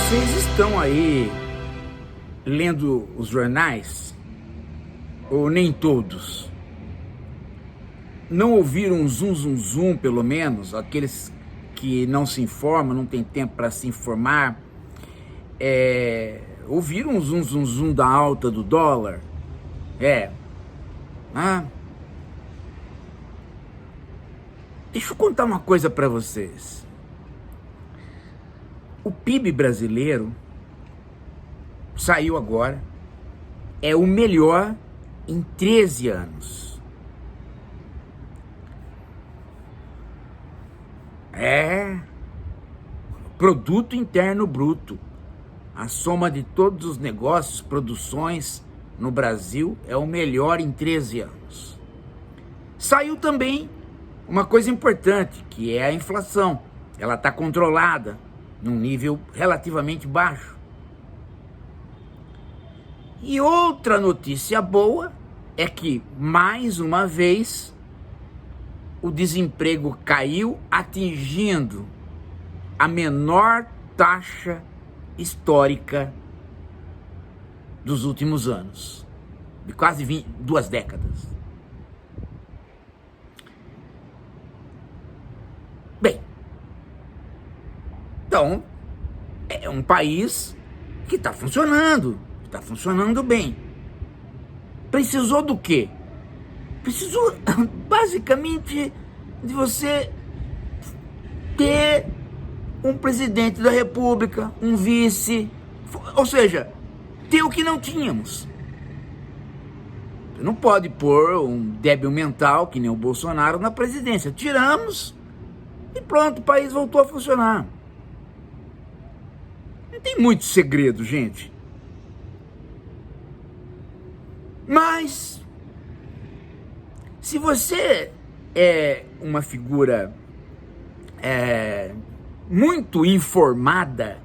Vocês estão aí lendo os jornais? Ou nem todos? Não ouviram um zum, zum, zum, pelo menos? Aqueles que não se informam, não tem tempo para se informar. Ouviram um zum, zum, zum da alta do dólar? Deixa eu contar uma coisa para vocês. O PIB brasileiro saiu agora, é o melhor em 13 anos. Produto Interno Bruto, a soma de todos os negócios, produções no Brasil, é o melhor em 13 anos. Saiu também uma coisa importante, que é a inflação. Ela está controlada num nível relativamente baixo. E outra notícia boa é que, mais uma vez, o desemprego caiu, atingindo a menor taxa histórica dos últimos anos, de quase 2 décadas. Bem, então, é um país que está funcionando bem. Precisou do quê? Precisou, basicamente, de você ter um presidente da República, um vice, ou seja, ter o que não tínhamos. Você não pode pôr um débil mental, que nem o Bolsonaro, na presidência. Tiramos e pronto, o país voltou a funcionar. Não tem muito segredo, gente. Mas, se você é uma figura muito informada,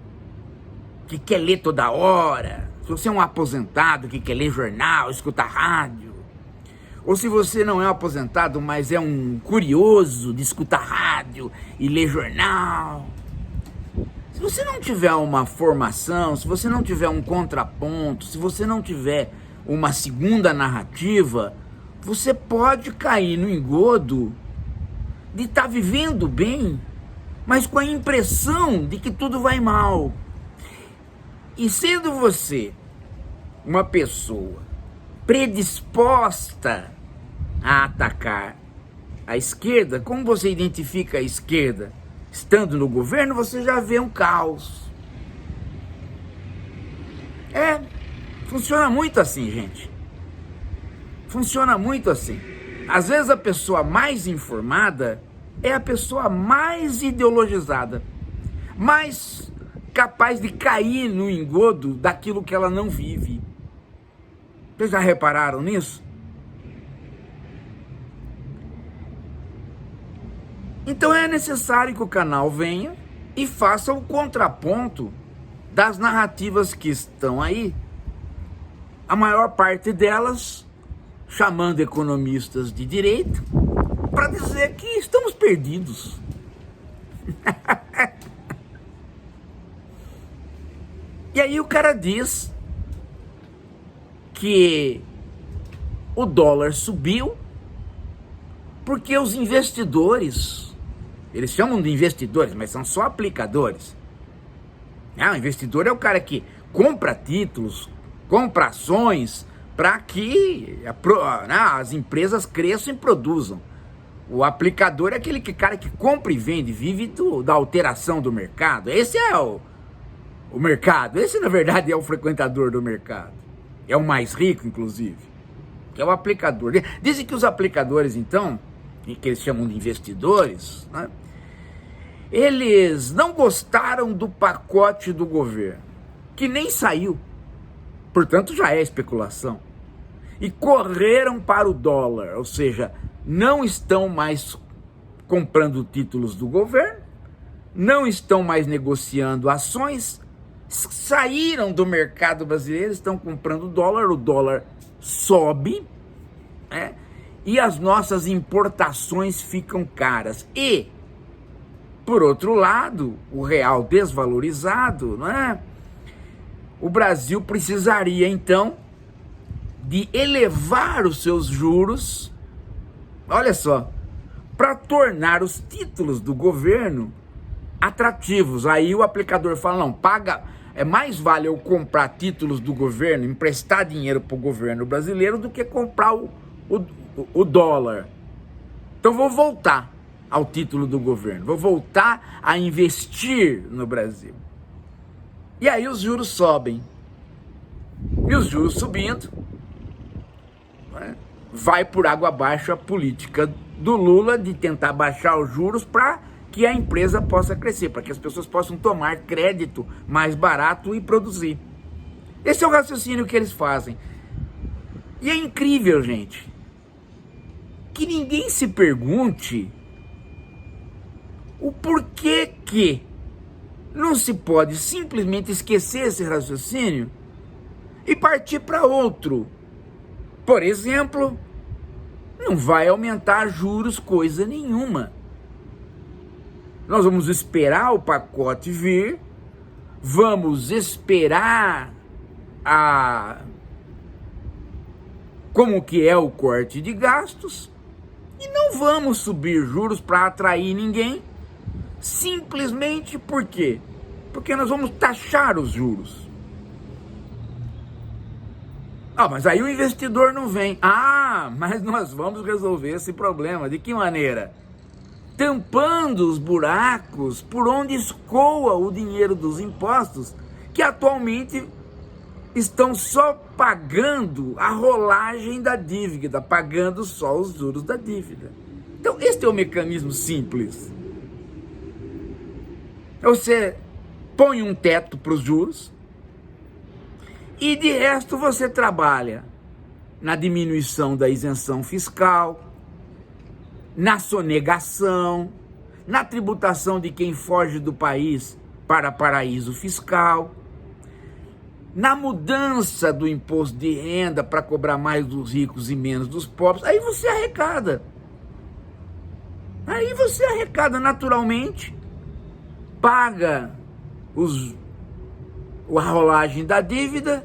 que quer ler toda hora, se você é um aposentado que quer ler jornal, escutar rádio, ou se você não é um aposentado, mas é um curioso de escutar rádio e ler jornal, se você não tiver uma formação, se você não tiver um contraponto, se você não tiver uma segunda narrativa, você pode cair no engodo de estar vivendo bem, mas com a impressão de que tudo vai mal. E sendo você uma pessoa predisposta a atacar a esquerda, como você identifica a esquerda? Estando no governo, você já vê um caos. Funciona muito assim, gente. Funciona muito assim. Às vezes a pessoa mais informada é a pessoa mais ideologizada, mais capaz de cair no engodo daquilo que ela não vive. Vocês já repararam nisso? Então é necessário que o canal venha e faça o contraponto das narrativas que estão aí, a maior parte delas chamando economistas de direita para dizer que estamos perdidos. E aí o cara diz que o dólar subiu porque os investidores, eles chamam de investidores, mas são só aplicadores. O investidor é o cara que compra títulos, compra ações para que as empresas cresçam e produzam. O aplicador é aquele cara que compra e vende, vive da alteração do mercado. Esse é o mercado. Esse, na verdade, é o frequentador do mercado. É o mais rico, inclusive, que é o aplicador. Dizem que os aplicadores, então, que eles chamam de investidores, né, eles não gostaram do pacote do governo, que nem saiu, portanto já é especulação, e correram para o dólar, ou seja, não estão mais comprando títulos do governo, não estão mais negociando ações, saíram do mercado brasileiro, estão comprando dólar, o dólar sobe, e as nossas importações ficam caras. E, por outro lado, o real desvalorizado, o Brasil precisaria então de elevar os seus juros, olha só, para tornar os títulos do governo atrativos. Aí o aplicador fala, não, paga, mais vale eu comprar títulos do governo, emprestar dinheiro para o governo brasileiro do que comprar o dólar. Então vou voltar ao título do governo, vou voltar a investir no Brasil. E aí os juros sobem. E os juros subindo, né, vai por água abaixo a política do Lula de tentar baixar os juros para que a empresa possa crescer, para que as pessoas possam tomar crédito mais barato e produzir. Esse é o raciocínio que eles fazem. E é incrível, gente, que ninguém se pergunte o porquê que não se pode simplesmente esquecer esse raciocínio e partir para outro. Por exemplo, não vai aumentar juros coisa nenhuma. Nós vamos esperar o pacote vir, vamos esperar como que é o corte de gastos e não vamos subir juros para atrair ninguém, simplesmente por quê? Porque nós vamos taxar os juros. Mas aí o investidor não vem. Mas nós vamos resolver esse problema. De que maneira? Tampando os buracos por onde escoa o dinheiro dos impostos, que atualmente estão só pagando a rolagem da dívida, pagando só os juros da dívida. Então, este é o mecanismo simples. Você põe um teto para os juros e de resto você trabalha na diminuição da isenção fiscal, na sonegação, na tributação de quem foge do país para paraíso fiscal, na mudança do imposto de renda para cobrar mais dos ricos e menos dos pobres. Aí você arrecada. Naturalmente, paga a rolagem da dívida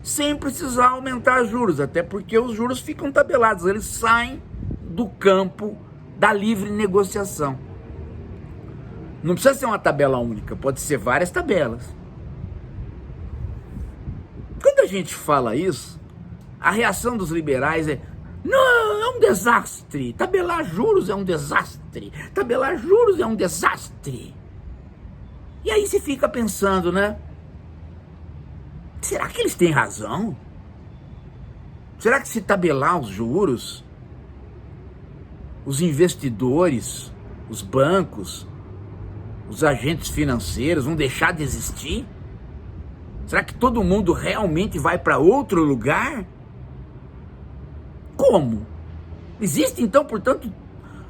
sem precisar aumentar juros, até porque os juros ficam tabelados, eles saem do campo da livre negociação. Não precisa ser uma tabela única, pode ser várias tabelas. Quando a gente fala isso, a reação dos liberais é: não, é um desastre, tabelar juros é um desastre, tabelar juros é um desastre. E aí você fica pensando, né? Será que eles têm razão? Será que se tabelar os juros, os investidores, os bancos, os agentes financeiros vão deixar de existir? Será que todo mundo realmente vai para outro lugar? Como? Existe então, portanto,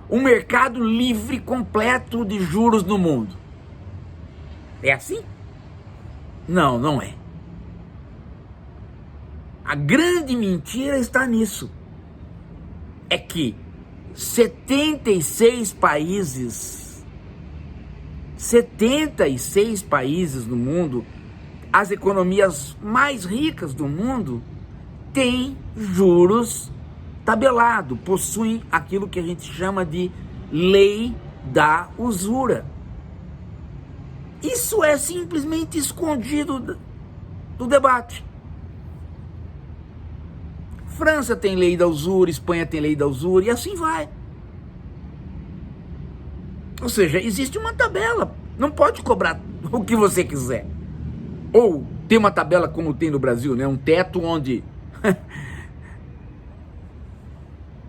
um mercado livre completo de juros no mundo? É assim? Não, não é. A grande mentira está nisso. É que 76 países no mundo, as economias mais ricas do mundo, têm juros tabelados, possuem aquilo que a gente chama de lei da usura. Isso é simplesmente escondido do debate. França tem lei da usura, Espanha tem lei da usura e assim vai. Ou seja, existe uma tabela, não pode cobrar o que você quiser. Ou tem uma tabela como tem no Brasil, né? Um teto onde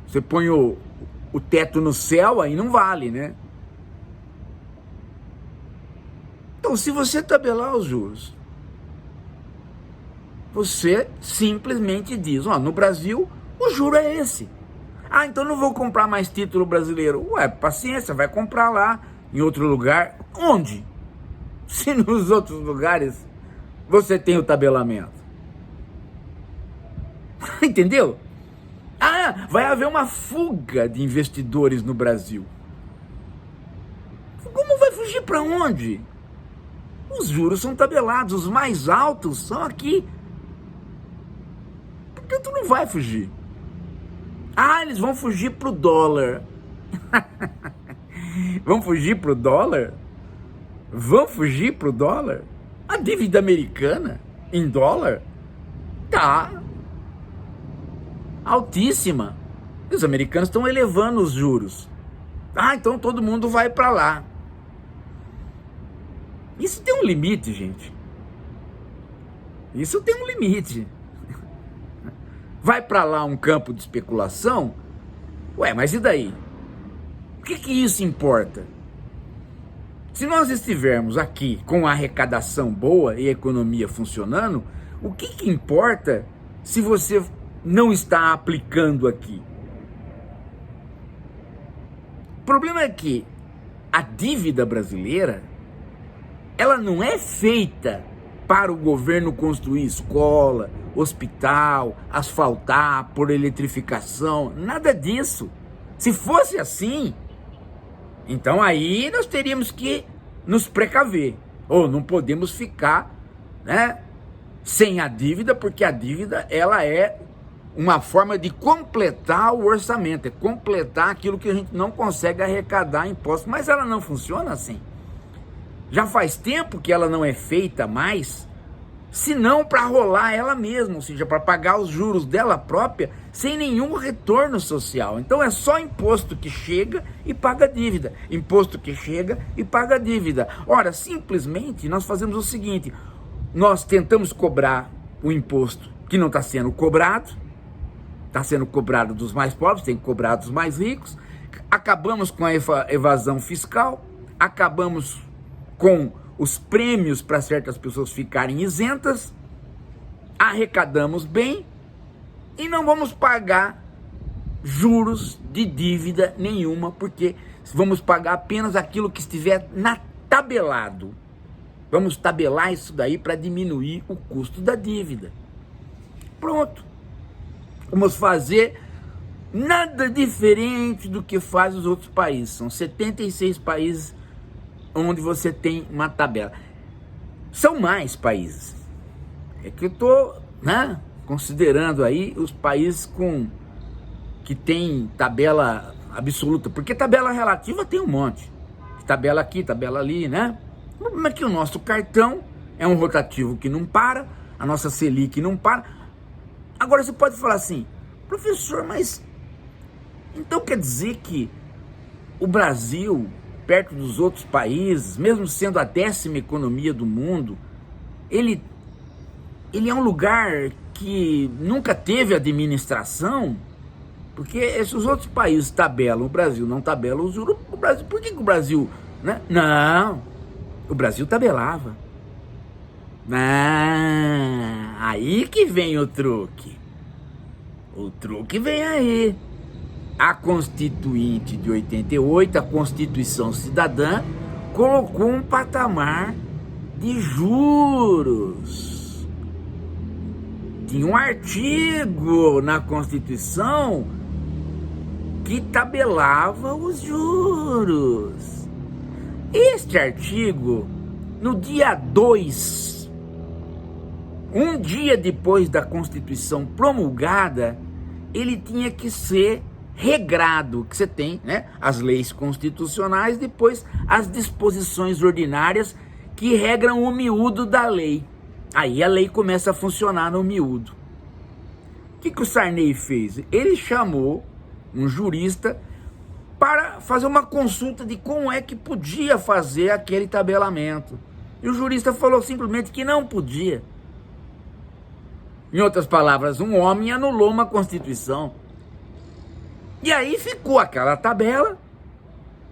você põe o teto no céu, aí não vale, né? Então, se você tabelar os juros, você simplesmente diz: no Brasil o juro é esse. Então não vou comprar mais título brasileiro. Paciência, vai comprar lá em outro lugar. Onde? Se nos outros lugares você tem o tabelamento. Entendeu? Vai haver uma fuga de investidores no Brasil. Como vai fugir para onde? os juros são tabelados, os mais altos são aqui. Portanto, não vai fugir. Ah, eles vão fugir pro dólar. Vão fugir pro dólar? Vão fugir pro dólar? A dívida americana em dólar tá altíssima. Os americanos estão elevando os juros. Ah, então todo mundo vai para lá. Isso tem um limite, gente. Isso tem um limite. Vai para lá um campo de especulação? Ué, mas e daí? O que isso importa? Se nós estivermos aqui com a arrecadação boa e a economia funcionando, o que importa se você não está aplicando aqui? O problema é que a dívida brasileira, ela não é feita para o governo construir escola, hospital, asfaltar, por eletrificação, nada disso. Se fosse assim, então aí nós teríamos que nos precaver, ou não podemos ficar, né, sem a dívida, porque a dívida ela é uma forma de completar o orçamento, é completar aquilo que a gente não consegue arrecadar impostos, mas ela não funciona assim. Já faz tempo que ela não é feita mais, senão para rolar ela mesma, ou seja, para pagar os juros dela própria, sem nenhum retorno social. Então é só imposto que chega e paga dívida, imposto que chega e paga dívida. Ora, simplesmente nós fazemos o seguinte, nós tentamos cobrar o imposto que não está sendo cobrado, está sendo cobrado dos mais pobres, tem que cobrar dos mais ricos, acabamos com a evasão fiscal, acabamos com os prêmios para certas pessoas ficarem isentas, arrecadamos bem e não vamos pagar juros de dívida nenhuma, porque vamos pagar apenas aquilo que estiver tabelado. Vamos tabelar isso daí para diminuir o custo da dívida. Pronto. Vamos fazer nada diferente do que faz os outros países. São 76 países onde você tem uma tabela. São mais países. É que eu estou, né, considerando aí os países que tem tabela absoluta, porque tabela relativa tem um monte. Tabela aqui, tabela ali, né? O problema é que o nosso cartão é um rotativo que não para, a nossa Selic não para. Agora você pode falar assim, professor, mas então quer dizer que o Brasil, perto dos outros países, mesmo sendo a 10ª economia do mundo, ele é um lugar que nunca teve administração? Porque se os outros países tabelam, o Brasil não tabela os juros, o Brasil, por que o Brasil, né? Não, o Brasil tabelava. Aí que vem o truque. O truque vem aí. A Constituinte de 88, a Constituição Cidadã, colocou um patamar de juros. Tinha um artigo na Constituição que tabelava os juros. Este artigo, no dia 2, um dia depois da Constituição promulgada, ele tinha que ser regrado, que você tem, né, as leis constitucionais, depois as disposições ordinárias que regram o miúdo da lei. Aí a lei começa a funcionar no miúdo. O que o Sarney fez? Ele chamou um jurista para fazer uma consulta de como é que podia fazer aquele tabelamento. E o jurista falou simplesmente que não podia. Em outras palavras, um homem anulou uma Constituição. E aí ficou aquela tabela,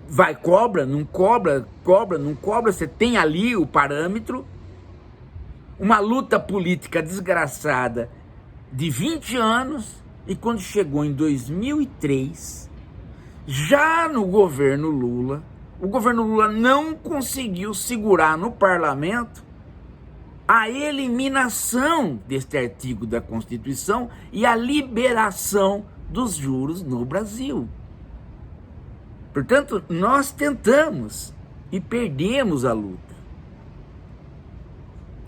vai, cobra, não cobra, não cobra, você tem ali o parâmetro, uma luta política desgraçada de 20 anos, e quando chegou em 2003, já no governo Lula, o governo Lula não conseguiu segurar no parlamento a eliminação deste artigo da Constituição e a liberação dos juros no Brasil. Portanto, nós tentamos e perdemos a luta.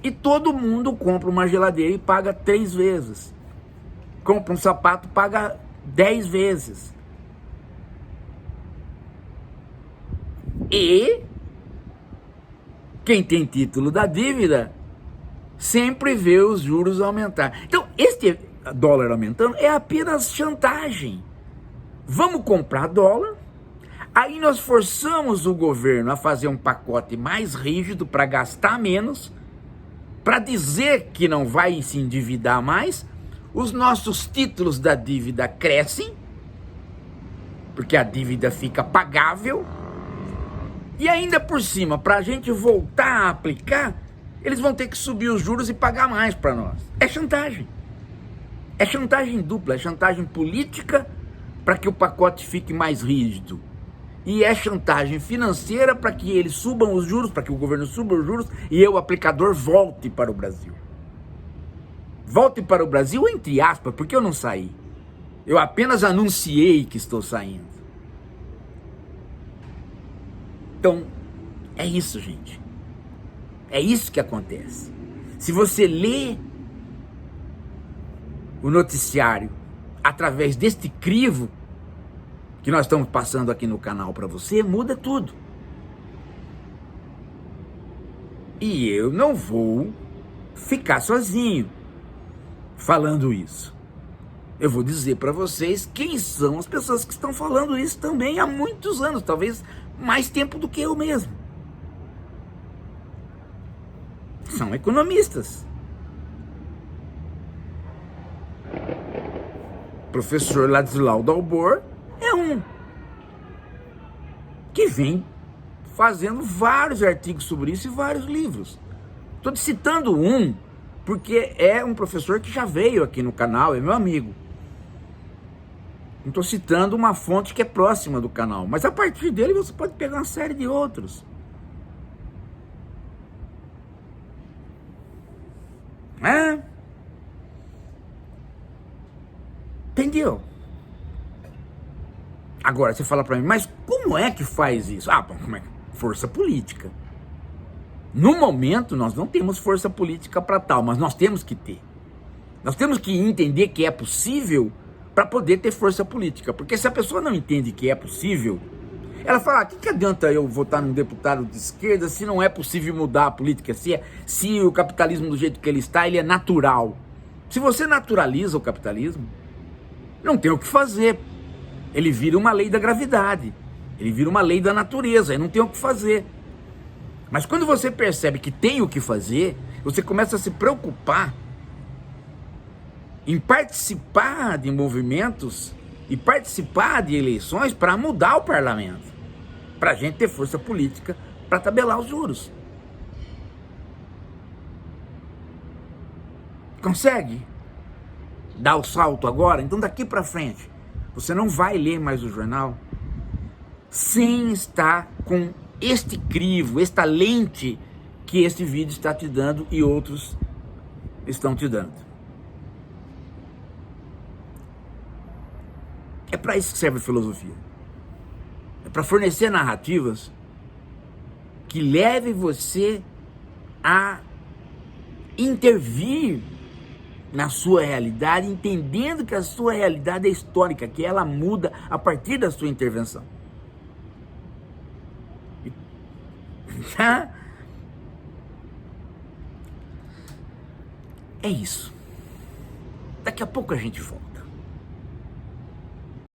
E todo mundo compra uma geladeira e paga 3 vezes. Compra um sapato, paga 10 vezes. E quem tem título da dívida sempre vê os juros aumentar. Então, este dólar aumentando é apenas chantagem. Vamos comprar dólar, aí nós forçamos o governo a fazer um pacote mais rígido para gastar menos, para dizer que não vai se endividar mais. Os nossos títulos da dívida crescem, porque a dívida fica pagável, e ainda por cima, para a gente voltar a aplicar, eles vão ter que subir os juros e pagar mais para nós. É chantagem. É chantagem dupla, é chantagem política para que o pacote fique mais rígido. E é chantagem financeira para que eles subam os juros, para que o governo suba os juros e eu, aplicador, volte para o Brasil. Volte para o Brasil, entre aspas, porque eu não saí. Eu apenas anunciei que estou saindo. Então, é isso, gente. É isso que acontece. Se você lê o noticiário através deste crivo que nós estamos passando aqui no canal para você, muda tudo. E eu não vou ficar sozinho falando isso. Eu vou dizer para vocês quem são as pessoas que estão falando isso também há muitos anos, talvez mais tempo do que eu mesmo. São economistas. Professor Ladislau Dalbor é um que vem fazendo vários artigos sobre isso e vários livros. Estou citando um porque é um professor que já veio aqui no canal, é meu amigo. Não estou citando uma fonte que é próxima do canal, mas a partir dele você pode pegar uma série de outros. Entendeu? Agora você fala para mim, mas como é que faz isso? Bom, como é? Força política. No momento nós não temos força política para tal, mas nós temos que ter. Nós temos que entender que é possível para poder ter força política, porque se a pessoa não entende que é possível, ela fala, que adianta eu votar num deputado de esquerda se não é possível mudar a política, se o capitalismo do jeito que ele está, ele é natural. Se você naturaliza o capitalismo, não tem o que fazer, ele vira uma lei da gravidade, ele vira uma lei da natureza, aí não tem o que fazer. Mas quando você percebe que tem o que fazer, você começa a se preocupar em participar de movimentos e participar de eleições para mudar o parlamento, para a gente ter força política para tabelar os juros. Consegue dar o salto agora? Então daqui para frente, você não vai ler mais o jornal sem estar com este crivo, esta lente que este vídeo está te dando e outros estão te dando. É para isso que serve a filosofia. É para fornecer narrativas que levem você a intervir na sua realidade, entendendo que a sua realidade é histórica, que ela muda a partir da sua intervenção. É isso. Daqui a pouco a gente volta.